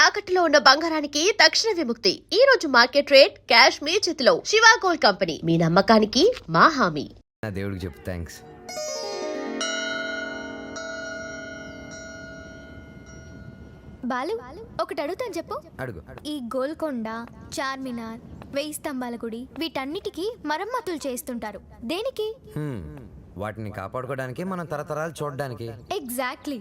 తాకట్టులో ఉన్న బంగారానికి తక్షణ విముక్తి. ఈ రోజు మార్కెట్ రేట్ క్యాష్ మీ చేతిలో. శివ గోల్డ్ కంపెనీ, మీ నమ్మకానికి మా హామీ. నా దేవుడికి చెప్పు థ్యాంక్స్. బాలు, ఒకటి అడుగుతాను చెప్పు. అడుగు. ఈ గోల్కొండ, చార్మినార్, 1000 స్తంభాల గుడి వీటన్నిటికీ మరమ్మతులు చేస్తుంటారు. దేనికి? వాటిని కాపాడుకోవడానికి, మనం తరతరాలు చూడడానికి. ఎగ్జాక్ట్లీ.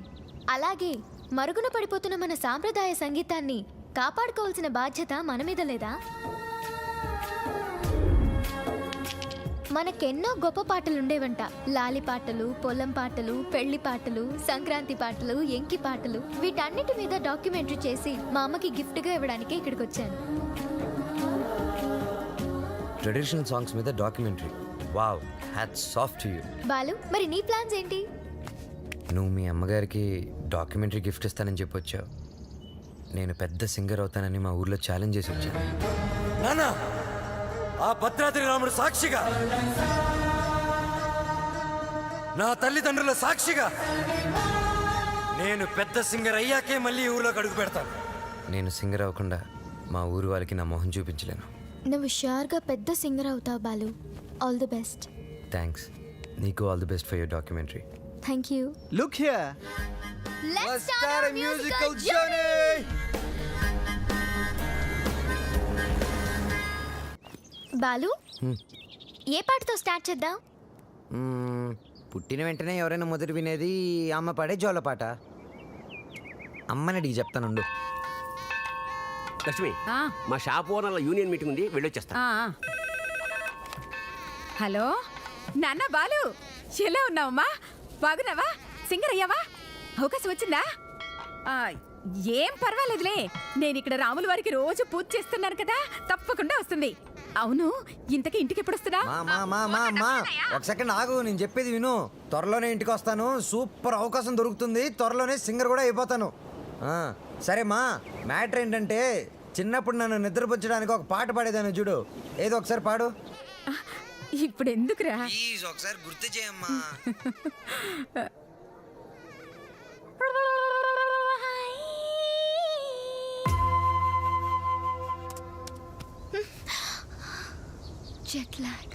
అలాగే మరుగున పడిపోతున్న మన సాంప్రదాయ సంగీతాన్ని కాపాడుకోవాల్సిన బాధ్యత మన మీద లేదా? మనకెన్నో గొప్ప పాటలుండేవంట. లాలి పాటలు, పొలం పాటలు, పెళ్లి పాటలు, సంక్రాంతి పాటలు, ఎంకి పాటలు. వీటన్నిటి మీద డాక్యుమెంటరీ చేసి మా అమ్మకి గిఫ్ట్గా ఇవ్వడానికి ఇక్కడికి వచ్చాను. ట్రెడిషనల్ సాంగ్స్ మీద documentary. Wow, hats off to you. Balu, మరి నీ ప్లాన్స్ ఏంటి? నువ్వు మీ అమ్మగారికి డాక్యుమెంటరీ గిఫ్ట్ ఇస్తానని చెప్పొచ్చావు. నేను పెద్ద సింగర్ అవుతానని మా ఊర్లో ఛాలెంజ్ చేసి వచ్చాను. నానా, ఆ భద్రాద్రి రాముడు సాక్షిగా, నా తల్లిదండ్రుల సాక్షిగా, నేను పెద్ద సింగర్ అయ్యాకే మళ్ళీ ఊర్లోకి అడుగు పెడతాను. నేను సింగర్ అవ్వకుండా మా ఊరు వాళ్ళకి నా మొహం చూపించలేను. నువ్వు షూర్గా పెద్ద సింగర్ అవుతావు బాలు. All the best. థ్యాంక్స్. నీకు all the best for your documentary. Thank you. Look here. Let's start a musical journey. Balu, ఏ పాటతో స్టార్ట్ చేద్దాం? పుట్టిన వెంటనే ఎవరైనా మొదటి వినేది అమ్మ పాడే జోల పాట. అమ్మని అడిగి చెప్తానుండు. లక్ష్మి, మా షాప్ ఓనర్ల యూనియన్ మీటింగ్ ఉంది, వెళ్ళొచ్చేస్తా. హలో నాన్న బాలు, ఎలా ఉన్నావమ్మా? బాగున్నావా? సింగర్ అయ్యావా? అవకాశం వచ్చిందా? ఏం పర్వాలేదులే, నేను ఇక్కడ రాముల వారికి రోజు పూజ చేస్తున్నాను కదా, తప్పకుండా వస్తుంది. అవును, ఇంతకీ ఇంటికి ఎప్పుడు వస్తున్నా? ఒక సెకండ్ ఆగు, నేను చెప్పేది విను. త్వరలోనే ఇంటికి వస్తాను. సూపర్ అవకాశం దొరుకుతుంది. త్వరలోనే సింగర్ కూడా అయిపోతాను. సరే మా, మ్యాటర్ ఏంటంటే చిన్నప్పుడు నన్ను నిద్రపుచ్చడానికి ఒక పాట పాడేదాన్ని చూడు. ఏదో ఒకసారి పాడు. ఇప్పుడు ఎందుకురా? ఒకసారి గుర్తు చేయమ్మా. Jet lag.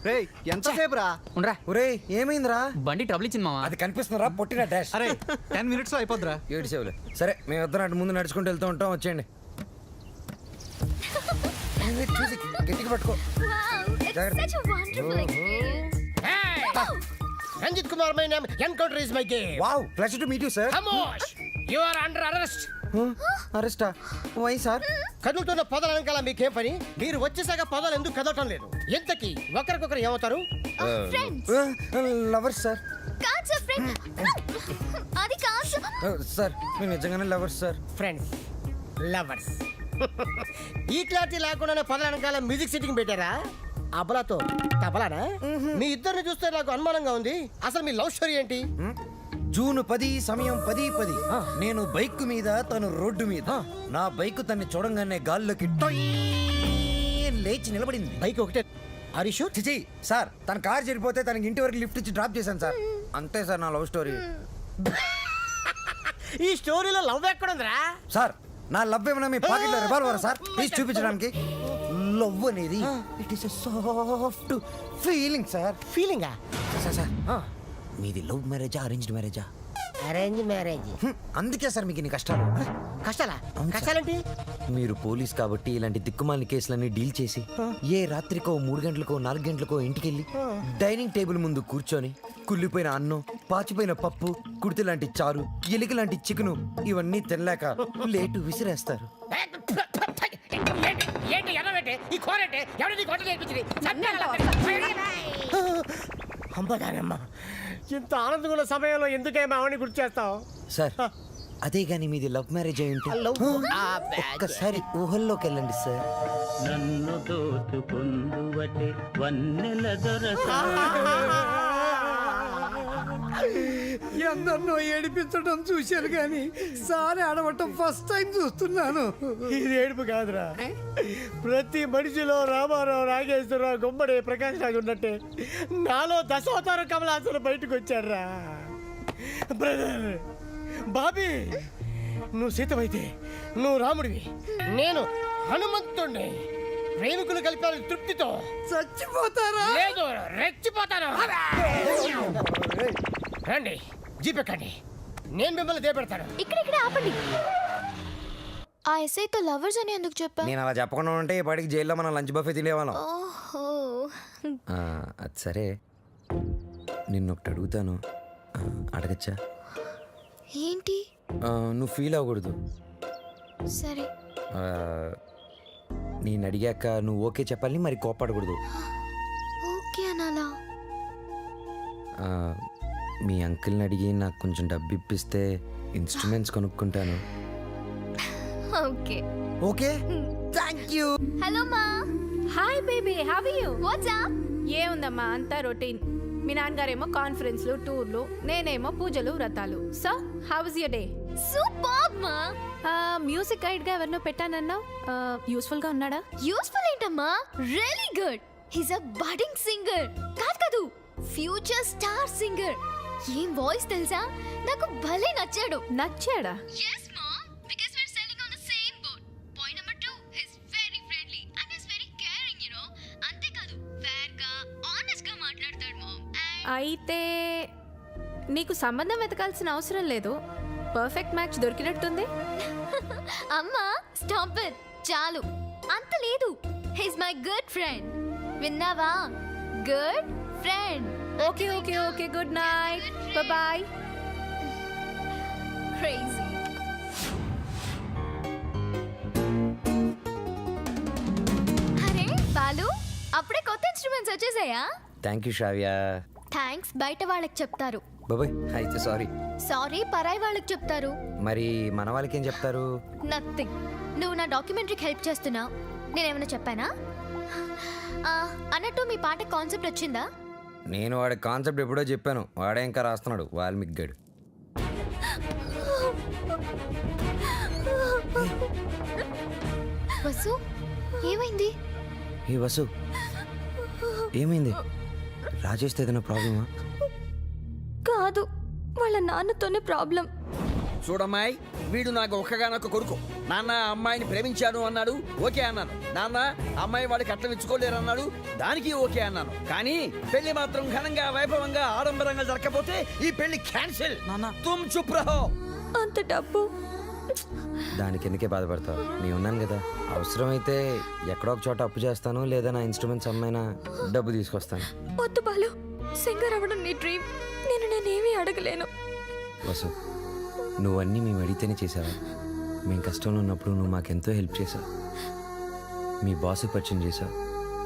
రేయ్, ఎంతసేపు రా? ఉండరా, ఒరేయ్ ఏమైందిరా? బండి ట్రబుల్ ఇచ్చింది మామ. అది కనిపిస్తుందిరా, పొట్టిన డాష్. అరే 10 minutes లో అయిపోద్దిరా. ఏడు సేవలే. సరే, మేము ఇద్దరం అటు ముందు నడుచుకుంటూ వెళ్తూ ఉంటాం. వచ్చేయండి. గట్టిగా పట్టుకో. Wow, it's such a wonderful experience. Ranjit Kumar, my name. Encounter is my game. Wow, pleasure to meet you sir. Khamosh! You are under arrest. అరెస్టా? Why sir? కదులుతున్న పొదల వెనకాల మీకేం పని? మీరు వచ్చేసాక పొదలు ఎందుకు కదలటం లేదు? ఎంతకి ఒకరికొకరు ఏమవుతారు? Friends. Lovers sir. కాదు సార్, ఫ్రెండ్. అది కాదు సార్, మేము నిజంగానే లవర్స్ సార్. Friends, lovers. ఈ క్లారిటీ లేకుండానే పొదల వెనకాల మ్యూజిక్ సిట్టింగ్ పెట్టారా? అబలాతో తబలానా? మీ ఇద్దరిని చూస్తే నాకు అనుమానంగా ఉంది. అసలు మీ లవ్ స్టోరీ ఏంటి? జూన్ 10 సమయం 10:10. నేను బైక్ మీద, తను రోడ్డు మీద. నా బైక్ తన్ని చూడంగానే గాల్లోకి టొయ్ లేచి నిలబడింది. బైక్ ఒకటే. Are you sure? చిచి సార్, తన కార్ చెడిపోతే తనకి ఇంటి వరకు లిఫ్ట్ ఇచ్చి డ్రాప్ చేశాను సార్. అంతే సార్ నా లవ్ స్టోరీ. ఈ స్టోరీలో లవ్ ఎక్కడుందిరా? సార్, నా లవ్ ఏమన్నా మీ పాకెట్లో రివాల్వర్ సార్? ప్లీజ్ చూపించడానికి. లవ్ అనేది it is a soft feeling sir. ఫీలింగా? సార్ సార్, మీది లవ్ మ్యారేజా అరేంజ్డ్ మ్యారేజా? Arrange marriage. అందుకే సార్ మీకు ఇన్ని కష్టాలు. కష్టాలా? అవును సార్. కష్టాలేంటి? మీరు పోలీస్ కాబట్టి ఇలాంటి దిక్కుమాలిన కేసులన్నీ డీల్ చేసి ఏ రాత్రికో 3 గంటలకో 4 గంటలకో ఇంటికెళ్ళి డైనింగ్ టేబుల్ ముందు కూర్చొని కుళ్ళిపోయిన అన్నం, పాచిపోయిన పప్పు, కుడితి లాంటి చారు, ఎలిక లాంటి చికెను ఇవన్నీ తినలేక లేటు విసిరేస్తారు. ఏంటి ఎర్రబెట్టే ఈ కోరేటే? ఎవరు నీకు వంట నేర్పించింది? అమ్మదానమ్మ, ఇంత ఆనందంగా ఉన్న సమయంలో ఎందుకే మావని గుర్తు చేస్తావు? సార్, అదే గాని మీది లవ్ మ్యారేజ్ అయి ఉంటే ఒక్కసారి ఊహల్లోకి వెళ్ళండి సార్. నన్ను దోచుకుందువటే వన్నెల దొరసా. ఎందరినో ఏడిపించడం చూశాను కానీ సారి ఆడవటం ఫస్ట్ టైం చూస్తున్నాను. ఇది ఏడుపు కాదురా, ప్రతి మనిషిలో రామారావు, నాగేశ్వరరావు, గుమ్మడి, ప్రకాష్ రాజు ఉన్నట్టే నాలో దశావతార కమలాసన బయటకు వచ్చాడ్రా. బ్రదర్ బాబీ, నువ్వు సీతమైతే నువ్వు రాముడివి, నేను హనుమంతుణ్ణి. ప్రేమికులు కలిపారు తృప్తితో. చచ్చిపోతారా? లేదు, రెచ్చిపోతాను. రండి, జీపెక్కండి, నేను మిమ్మల్ని దేపెడతాను. ఇక్కడిక్కడే ఆపండి. ఆ ఎస్ఐతో లవర్స్ అని ఎందుకు చెప్పా? నేను అలా చెప్పకుండా ఉంటే ఈ పాటికి జైల్లో మనం లంచ్ బఫే తినేవాళ్ళం. ఓహో. అది సరే, నిన్ను ఒకటి అడుగుతాను, అడగచ్చా? ఏంటి? నువ్వు ఫీల్ అవ్వకూడదు. సరే. నేను అడిగాక నువ్వు ఓకే చెప్పాలి, మరి కోప్పడకూడదు. ఓకే అనాలా? మీ అంకుల్ని అడిగి నాకు కొంచెం డబ్బు ఇప్పిస్తే ఇన్స్ట్రుమెంట్స్ కొనుక్కుంటాను. Okay. Okay, thank you. Hello మా. Hi baby, how are you? What's up? ఏముందమ్మా, అంతా రొటీన్. మీ నాన్నగారేమో కాన్ఫరెన్స్లు, టూర్లు, నేనేమో పూజలు, వ్రతాలు. So how was your day? Super మా. మ్యూజిక్ గైడ్ గా ఎవరినో పెట్టానన్నావు, యూస్ఫుల్ గా ఉన్నాడా? యూస్ఫుల్ ఏంటమ్మా, రియల్లీ గుడ్. హిస్ అ బడింగ్ సింగర్. కాదు, ఫ్యూచర్ స్టార్ సింగర్. ఏం వాయిస్ తెలుసా, నాకు భలే నచ్చాడు. నచ్చాడా? yes mom, because we're selling on the same boat. Point number 2, he's very friendly and he's very caring, you know. అంతే కాదు, fair గా honest గా మాట్లాడతాడు mom. అయితే నీకు సంబంధం వెతకాల్సిన అవసరం లేదు, పర్ఫెక్ట్ మ్యాచ్ దొరికినట్టుంది. అమ్మా స్టాప్ ఇట్, చాలు. అంత లేదు, హిస్ మై గుడ్ ఫ్రెండ్. విన్నావా? Good friend. Okay okay okay, good night, bye. Crazy. అరే బాలు, అప్పుడే కొత్త ఇన్స్ట్రుమెంట్స్ వచ్చేసాయా? Thank you Shravya. థ్యాంక్స్ బయట వాళ్ళకి చెప్తారు, బాబాయ్ అయితే సారీ. సారీ పరాయి వాళ్ళకి చెప్తారు. మరి మన వాళ్ళకి ఏం చెప్తారు? నథింగ్. నువ్వు నా డాక్యుమెంటరీకి హెల్ప్ చేస్తున్నావు, నేనేమైనా చెప్పానా? అన్నట్టు మీ పాట కాన్సెప్ట్ వచ్చిందా? నేను వాడి కాన్సెప్ట్ ఎప్పుడో చెప్పాను, వాడే ఇంకా రాస్తున్నాడు, వాల్మీకి గడు. వసు, ఏమైంది? ఏ వసు, ఏమైంది? రాజేష్తో ఏదైనా ప్రాబ్లమా? కాదు, వాళ్ళ నాన్నతోనే ప్రాబ్లం. చూడమ్మాయి, వీడు నాకు ఒక్కగానొక్క కొడుకు. నాన్న అమ్మాయిని ప్రేమించాను అన్నాడు, ఓకే అన్నాను. నాన్న అమ్మాయి వాడికి అట్లం ఇచ్చుకోలేరు అన్నాడు, దానికి ఓకే అన్నాను. కానీ పెళ్లి మాత్రం ఘనంగా, వైభవంగా, ఆడంబరంగా జరగకపోతే ఈ పెళ్లి క్యాన్సిల్. తుమ్ చుప్ రహో. అంత డబ్బు దానికి ఎందుకే బాధపడతావు? నేను ఉన్నాను కదా, అవసరమైతే ఎక్కడో ఒక చోట అప్పు చేస్తాను, లేదా నా ఇన్స్ట్రుమెంట్స్ అమ్మైనా డబ్బు తీసుకొస్తాను. వద్దు బాలు, సింగర్ అవ్వడం నీ డ్రీమ్, నేనేమీ అడగలేను. వసు, నువ్వన్నీ మేము అడిగితేనే చేసావా? మేము కష్టంలో ఉన్నప్పుడు నువ్వు మాకెంతో హెల్ప్ చేసావు. మీ బాస్కి పరిచయం చేసావు,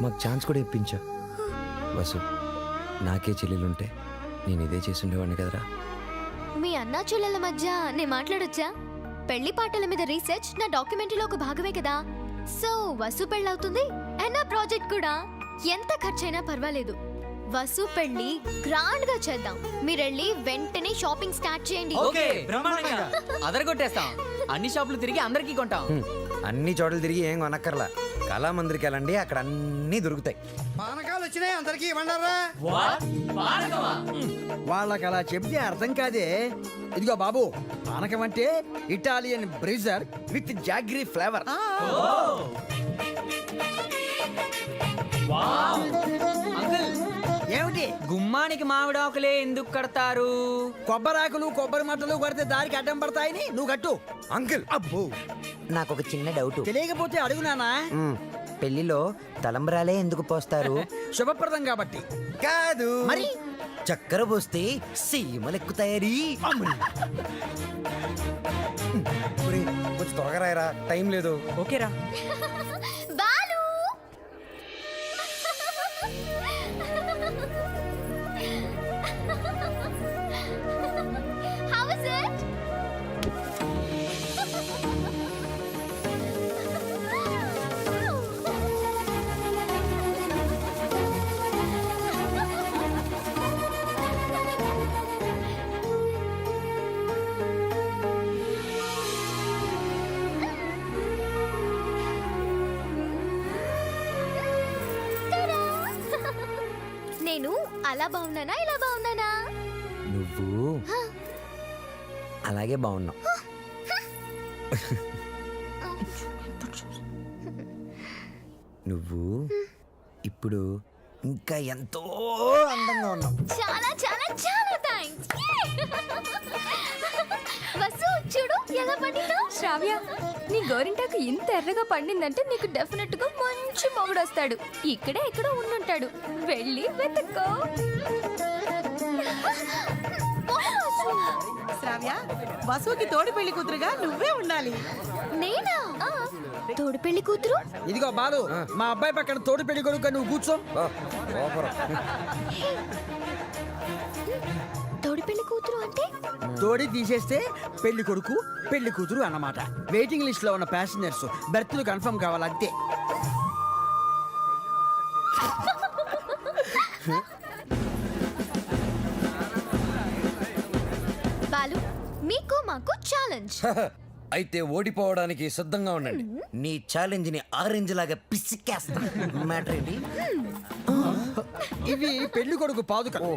మాకు ఛాన్స్ కూడా ఇప్పించావు. వసు, నాకే చెల్లెలుంటే నేను ఇదే చేసి ఉండేవాడిని కదరా. మీ అన్నా చెల్లెల మధ్య నేను మాట్లాడొచ్చా? పెళ్లి పాటల మీద రీసెర్చ్ నా డాక్యుమెంటరీలో ఒక భాగమే కదా. సో వసు పెళ్ళవుతుంది అండ్ నా ప్రాజెక్ట్ కూడా. ఎంత ఖర్చైనా పర్వాలేదు, వసు పెళ్లి గ్రాండ్ గా చేద్దాం. మీరెళ్ళి వెంటనే షాపింగ్ స్టార్ట్ చేయండి. ఓకే, బ్రహ్మాండంగా అదరగొట్టేస్తాం. అన్ని షాపులు తిరిగి అందరికీ కొంటాం. అన్ని చోట్ల తిరిగి ఏం కొనక్కర్లా, కళామందిరికి వెళ్ళండి, అక్కడ అన్నీ దొరుకుతాయి. పానకాలు వచ్చినాయి, అందరికి ఇవ్వండారా? వాళ్ళకి అలా చెప్తే అర్థం కాదే. ఇదిగో బాబు, పానకం అంటే Italian Brezza with jaggery flavour. ఏమిటి? గుమ్మానికి మామిడాకులే ఎందుకు కడతారు? కొబ్బరాకులు, కొబ్బరి మట్టలు కొడితే దారికి అడ్డం పడతాయని నువ్వు కట్టు. అంకుల్, అబ్బో, నాకు ఒక చిన్న డౌట్. తెలియకపోతే అడుగునానా? పెళ్లిలో తలంబరాలే ఎందుకు పోస్తారు? శుభప్రదం కాబట్టి. కాదు మరి చక్కెర పోస్తే సీమలెక్కుతాయని. కొంచెం త్వరగా రాయరా, టైం లేదు. ఓకేరా. Balu How is it? నేను అలా బాగున్నానా, ఇలా బాగున్నానా? నువ్వు అలాగే బాగున్నావు. నువ్వు ఇప్పుడు ఇంకా ఎంతో అందంగా ఉన్నావు. చాలా చాలా చాలా థ్యాంక్స్. వసు చూడు ఎలా పండిందో. శ్రావ్య నీ గోరింటాకు ఇంత ఎర్రగా పండిందంటే నీకు డెఫినెట్ గా మంచి మొగుడు వస్తాడు. ఇక్కడే ఎక్కడో ఉండుంటాడు, వెళ్ళి వెతుక్కో. శ్రావ్య వసుకి తోడి పెళ్లి కూతురుగా నువ్వే ఉండాలి. నేనా? తోడు పెళ్లి కూతురు. ఇదిగో బాలు, మా అబ్బాయి పక్కన తోడు పెళ్లి కొడుకు నువ్వు కూర్చో. తోడు పెళ్లి కూతురు అంటే తోడి తీసేస్తే పెళ్లి కొడుకు పెళ్లి కూతురు అన్నమాట. వెయిటింగ్ లిస్ట్ లో ఉన్న ప్యాసింజర్స్ బెర్త్లు కన్ఫర్మ్ కావాలి అంతే. బాలు మీకు మాకు ఛాలెంజ్. అయితే ఓడిపోవడానికి సిద్ధంగా ఉండండి. నీ ఛాలెంజ్ ని ఆరెంజ్ లాగా పిసికేస్తా. మ్యాటర్ ఏంటి? ఇవి పెళ్లి కొడుకు పాదుకలు.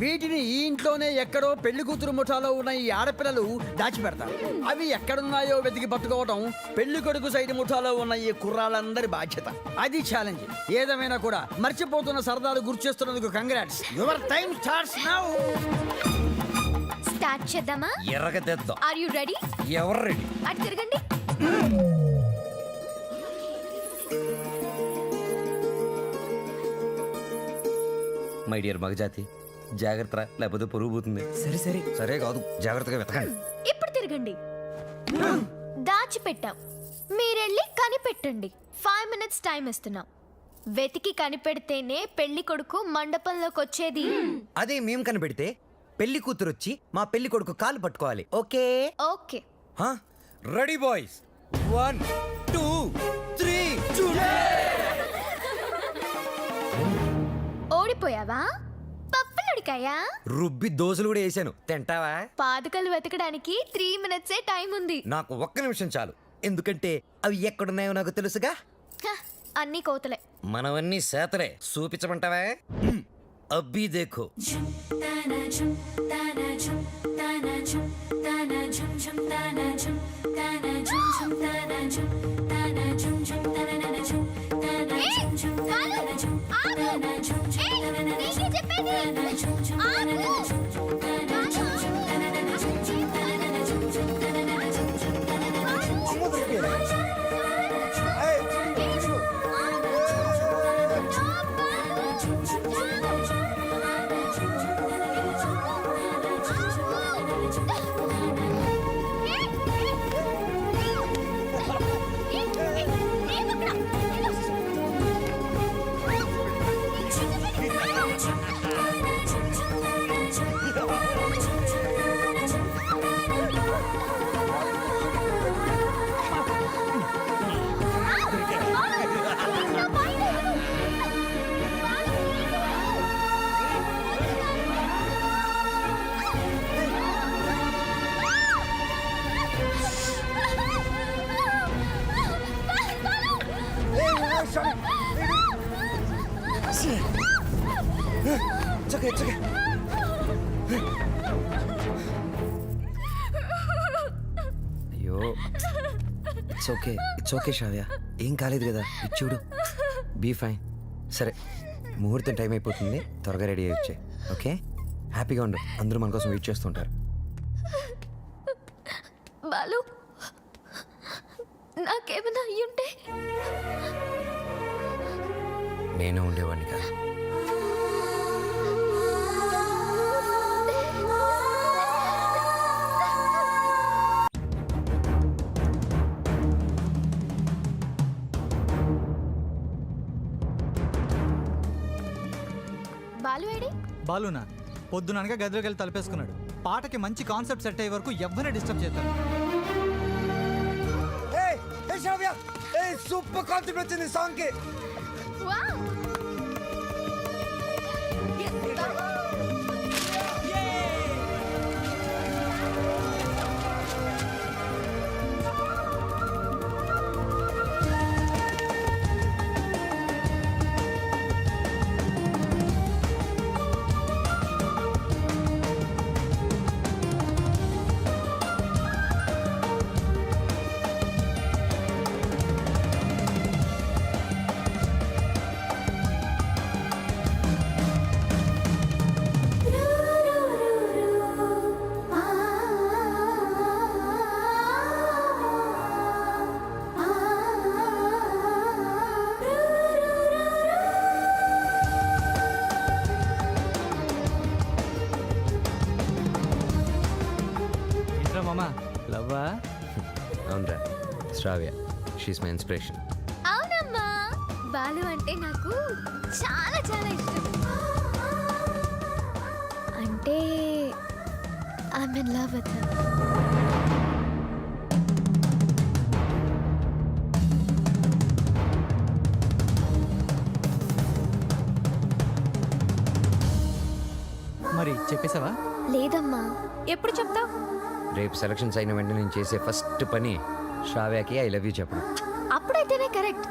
వీటిని ఈ ఇంట్లోనే ఎక్కడో పెళ్లి కూతురు ముఠాలో ఉన్న ఈ ఆడపిల్లలు దాచిపెడతారు. అవి ఎక్కడున్నాయో వెతికి పట్టుకోవడం పెళ్లి కొడుకు సైడ్ ముఠాలో ఉన్న ఈ కుర్రాళ్ళందరి బాధ్యత. అది ఛాలెంజ్. ఏదేమైనా కూడా మర్చిపోతున్న సరదాలు గుర్తు చేస్తున్నందుకు congrats. Your time starts now. Start చేద్దామా? ఎర్రగా తెద్దాం. Are you ready? ఎవరు రెడీ? అటు తిరగండి. మై డియర్ మగజాతి, జాగ్రత్త, లేకపోతే పొరుగు పోతుంది. సరే సరే. సరే కాదు, జాగ్రత్తగా వెతకండి. ఇప్పుడు తిరగండి. దాచిపెట్టాం, మీరెళ్ళి కనిపెట్టండి. 5 minutes టైం ఇస్తున్నాం. వెతికి కనిపెడితేనే పెళ్లి కొడుకు మండపంలోకి వచ్చేది. అదే మేము కనిపెడితే పెళ్లి కూతురు వచ్చి మా పెళ్లి కొడుకు కాలు పట్టుకోవాలి. ఓకే? ఓకే. Ready boys, 1 2 3 ఓడిపోయావా? పప్పులుడికాయా? రుబ్బి దోశలు కూడా వేసాను, తింటావా? పాదుకలు వెతకడానికి 3 minutes టైం ఉంది. నాకు ఒక్క నిమిషం చాలు, ఎందుకంటే అవి ఎక్కడున్నాయో నాకు తెలుసుగా. హ, అన్నీ కోతలే. మనవన్నీ సేతలే. చూపించమంటావా? అబ్బి దేఖో. అయ్యో, ఇట్స్ ఓకే శ్రావ్య, ఏం కాలేదు కదా. ఇచ్చుడు, బీ ఫైన్. సరే, ముహూర్తం టైం అయిపోతుంది, త్వరగా రెడీ అయ్యి వచ్చాయి. ఓకే, హ్యాపీగా ఉండు. అందరూ మన కోసం వెయిట్ చేస్తుంటారు. బాలు, నాకేమైనా అయ్యుంటే? నేను ఉండేవాడిని కదా. బాలు ఏడి? బాలునా పొద్దుననగా గదిలోకి వెళ్ళి తలపేసుకున్నాడు. పాటకి మంచి కాన్సెప్ట్ సెట్ అయ్యే వరకు ఎవరిని డిస్టర్బ్ చేద్దాం. సూపర్ కాన్సెప్ట్ వచ్చింది సాంగ్ కి. వావ్! అవునరా, శ్రావ్య, షీస్ మై ఇన్స్పిరేషన్. అవునమ్మా, బాలు అంటే నాకు చాలా చాలా ఇష్టం. అంటే I'm in love with him. మరి చెప్పేసావా? లేదమ్మా, ఎప్పుడు చెప్తావు? రేపు సెలక్షన్స్ అయిన వెంటనే నేను చేసే ఫస్ట్ పని శ్రావ్యకి ఐ లవ్ యూ చెప్పడం. అప్పుడైతేనే కరెక్ట్.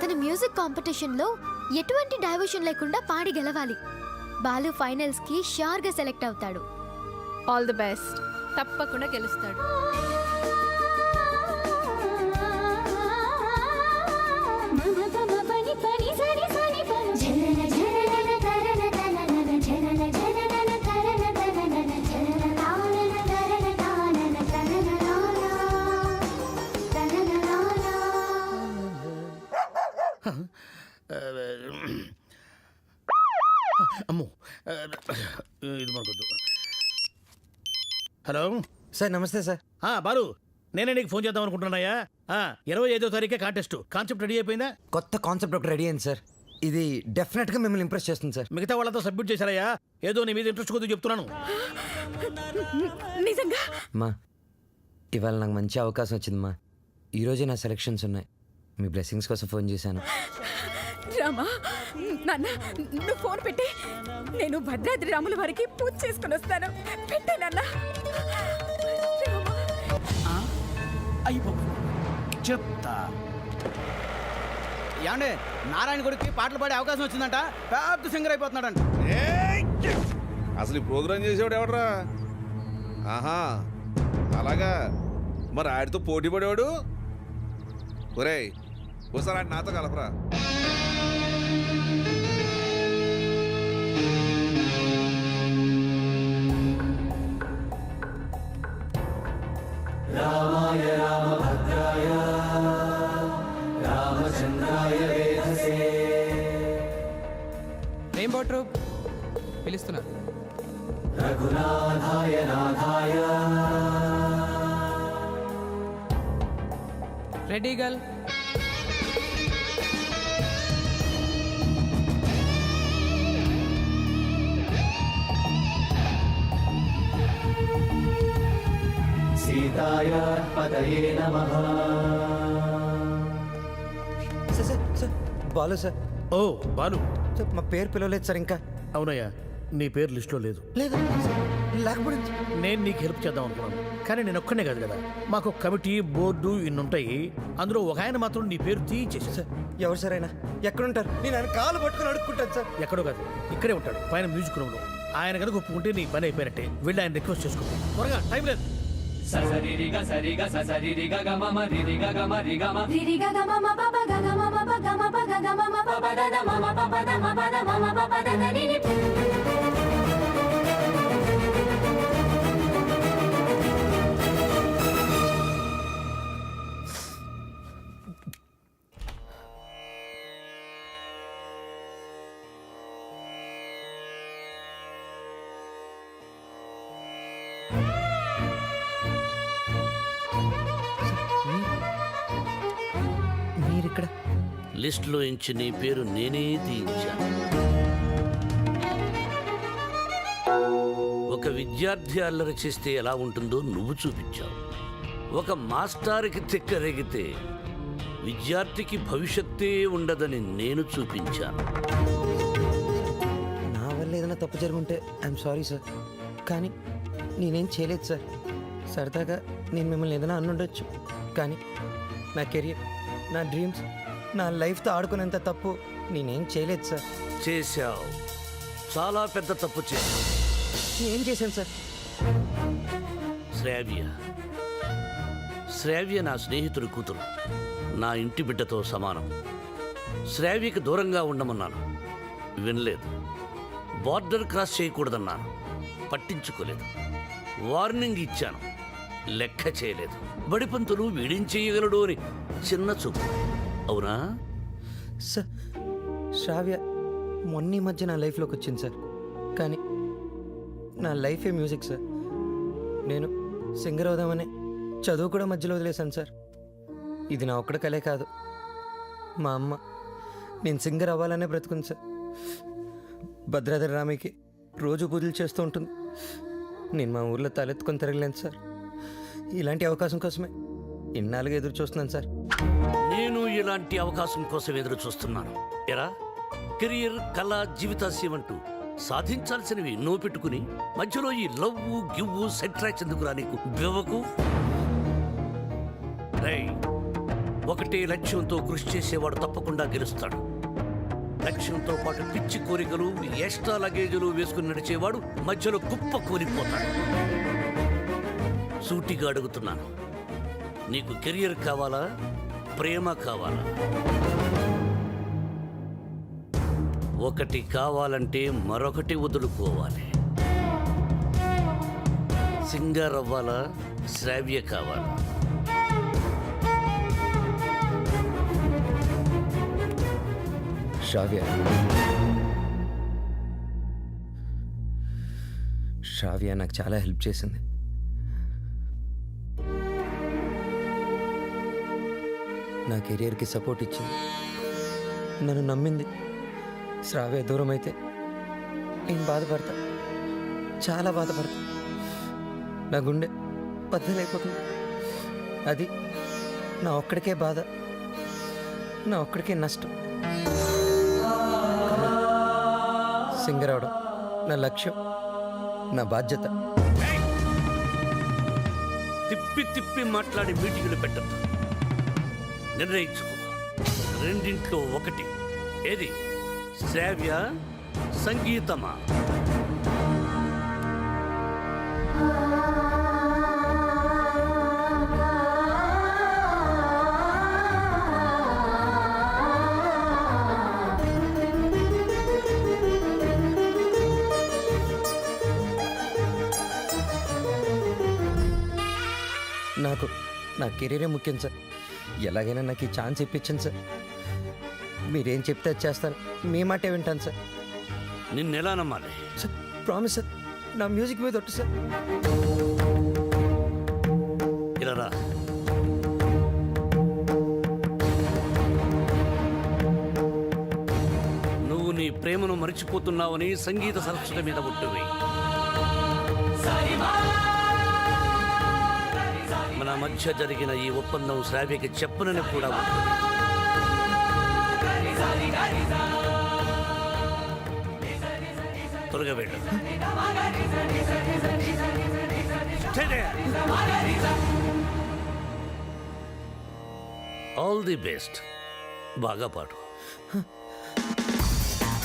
తన మ్యూజిక్ కాంపిటీషన్లో ఎటువంటి డైవర్షన్ లేకుండా పాడి గెలవాలి. బాలు ఫైనల్స్ కి షూర్ గా సెలెక్ట్ అవుతాడు. All the best. తప్పకుండా గెలుస్తాడు. అమ్మో, ఇది మనకొద్దు. హలో సార్ నమస్తే సార్. బాలు, నేనే నీకు ఫోన్ చేద్దాం అనుకుంటున్నాయా? 25వ తారీఖే కాంటెస్ట్. కాన్సెప్ట్ రెడీ అయిపోయిందా? కొత్త కాన్సెప్ట్ ఒకటి రెడీ అయింది సార్. ఇది డెఫినెట్గా మిమ్మల్ని ఇంప్రెస్ చేస్తుంది సార్. మిగతా వాళ్ళతో సబ్మిట్ చేశారయ్యా? ఏదో నీ మీద ఇంట్రెస్ట్ కొద్దిగా చెప్తున్నాను. నిజంగా? మా ఇవాళ నాకు మంచి అవకాశం వచ్చిందమ్మా. ఈరోజే నా సెలక్షన్స్ ఉన్నాయి. మీ బ్లెస్సింగ్స్ కోసం ఫోన్ చేశాను. రామా, నాన్న నువ్వు ఫోన్ పెట్టి, నేను భద్రాద్రి రాముల వారికి పూజ చేసుకుని వస్తాను. పెట్టే నాన్న. చెప్తా. ఏమండే, నారాయణ గుడికి పాటలు పాడే అవకాశం వచ్చిందంట. పెద్ద సింగర్ అయిపోతున్నాడంట. అసలు ఈ ప్రోగ్రామ్ చేసేవాడు ఎవడరా? ఆహా, అలాగా. మరి ఆడితో పోటీ పడేవాడు. ఒరేయ్, ఒకసారి ఆడి నాతో కలపరా. రామాయ రామభద్రాయ రామచంద్రాయ వేధసే. రెయిన్బో ట్రూప్ పిలుస్తున్నారు. రఘునాథాయ నాథాయ. Ready girl. సీతాయ పతయే నమః. Sir sir sir, Balu sir. ఓ బాలు, సార్ మా పేరు పిలవలేదు సార్ ఇంకా. అవునయ్యా, నీ పేరు లిస్టులో లేదు. లేదు లేకపోతే నేను నీకు హెల్ప్ చేద్దాం అనుకున్నాను, కానీ నేను ఒక్కనే కాదు కదా. మాకు కమిటీ, బోర్డు ఇన్ని ఉంటాయి. అందులో ఒక ఆయన మాత్రం నీ పేరు తీయించేసి. సార్ ఎవరు సార్ అయినా ఎక్కడుంటారు? నేను ఆయన కాలు పట్టుకుని అడుక్కుంటాను సార్. ఎక్కడో కాదు, ఇక్కడే ఉంటాడు, పైన మ్యూజిక్ రూమ్లో. ఆయన కనుక ఒప్పుకుంటే నీ పని అయిపోయినట్టే. వెళ్ళి ఆయన రిక్వెస్ట్ చేసుకో. త్వరగా, టైం లేదు. ససరిరిగ సరిగ ససరిరిగ గమమ రిరిగ గమ రిగమ రిరిగ గమమ పప గమ పప గమ పగ గమ పప దద మమ పప ద మప ద మమ పప ద రిని. మీరిక్కడ? లిస్టులో ఇంచి నీ పేరు నేనే తీయించాను. ఒక విద్యార్థి అల్లరి చేస్తే ఎలా ఉంటుందో నువ్వు చూపించావు. ఒక మాస్టార్కి తిక్కరేగితే విద్యార్థికి భవిష్యత్తే ఉండదని నేను చూపించాను. నా వల్ల ఏదైనా తప్పు జరుగుంటే ఐఎమ్ సారీ సార్, కానీ నేనేం చేయలేదు సార్. సరదాగా నేను మిమ్మల్ని ఏదైనా అనుండొచ్చు, కానీ నా కెరియర్, నా డ్రీమ్స్, నా లైఫ్తో ఆడుకునేంత తప్పు నేనేం చేయలేదు సార్. చేశావు, చాలా పెద్ద తప్పు చేశావు. ఏం చేశాను సార్? శ్రావ్య నా స్నేహితుడి కూతురు, నా ఇంటి బిడ్డతో సమానం. శ్రావ్యకి దూరంగా ఉండమన్నాను, వినలేదు. బార్డర్ క్రాస్ చేయకూడదన్నాను, పట్టించుకోలేదు. వార్నింగ్ ఇచ్చాను, లెక్క చేయలేదు. బడిపంతులు వీడిం చేయగలడు అని చిన్న చూపు. అవునా సార్? శ్రావ్య మొన్న ఈ మధ్య నా లైఫ్లోకి వచ్చింది సార్, కానీ నా లైఫే మ్యూజిక్ సార్. నేను సింగర్ అవుదామని చదువు కూడా మధ్యలో వదిలేశాను సార్. ఇది నా ఒక్కడ కలే కాదు, మా అమ్మ నేను సింగర్ అవ్వాలనే బ్రతుకుంది సార్. భద్రాద్రి రామయ్యకి రోజు పూజలు చేస్తూ ఉంటుంది. నేను మా ఊర్లో తలెత్తుకొని తిరగలేను సార్. ఇలాంటి అవకాశం కోసమే ఇన్నాళ్ళుగా ఎదురు చూస్తున్నాను సార్. నేను ఇలాంటి అవకాశం కోసం ఎదురు చూస్తున్నాను. ఎరా, కెరియర్, కళ, జీవితాశయం అంటూ సాధించాల్సినవి ఎన్నో పెట్టుకుని మధ్యలో ఈ లవ్వు గివ్వు సెట్రాక్స్ ఎందుకురా నీకు బెవకు? రేయ్, ఒకటే లక్ష్యంతో కృషి చేసేవాడు తప్పకుండా గెలుస్తాడు. లక్ష్యంతో పాటు పిచ్చి కోరికలు, ఎక్స్ట్రా లగేజీలు వేసుకుని నడిచేవాడు మధ్యలో కుప్ప కూలిపోతాడు. సూటిగా అడుగుతున్నాను, నీకు కెరియర్ కావాలా, ప్రేమ కావాలా? ఒకటి కావాలంటే మరొకటి వదులుకోవాలి. సింగర్ అవ్వాలా, శ్రావ్య కావాలా? శ్రావ్య నాకు చాలా హెల్ప్ చేసింది. నా కెరియర్కి సపోర్ట్ ఇచ్చింది, నన్ను నమ్మింది. శ్రావ్య దూరం అయితే నేను బాధపడతా, చాలా బాధపడతా. నా గుండె బద్దలైపోతుంది. అది నా ఒక్కడికే బాధ, నా ఒక్కడికే నష్టం. సింగర్ అవడం నా లక్ష్యం, నా బాధ్యత. తిప్పి తిప్పి మాట్లాడి మీటింగులు పెట్టద్దు. నిర్ణయించుకో, రెండింట్లో ఒకటి. ఏది, శ్రావ్య సంగీతమా? నాకు నా కెరీరే ముఖ్యం సార్. ఎలాగైనా నాకు ఈ ఛాన్స్ ఇప్పించండి సార్. మీరేం చెప్తే అది చేస్తాను, మీ మాటే వింటాను సార్. నిన్నెలా నమ్మాలి? సార్ ప్రామిస్ సార్, నా మ్యూజిక్ మీద ఒట్టు సార్. ఇలా రా. నువ్వు నీ ప్రేమను మరిచిపోతున్నావని సంగీత సరస్వతి మీద ఒట్టువి. మన మధ్య జరిగిన ఈ ఒప్పందం శ్రావ్యకి చెప్పనని కూడా ఉంటుంది. త్వరగా వెళ్ళు. All the best. బాగా పాడు.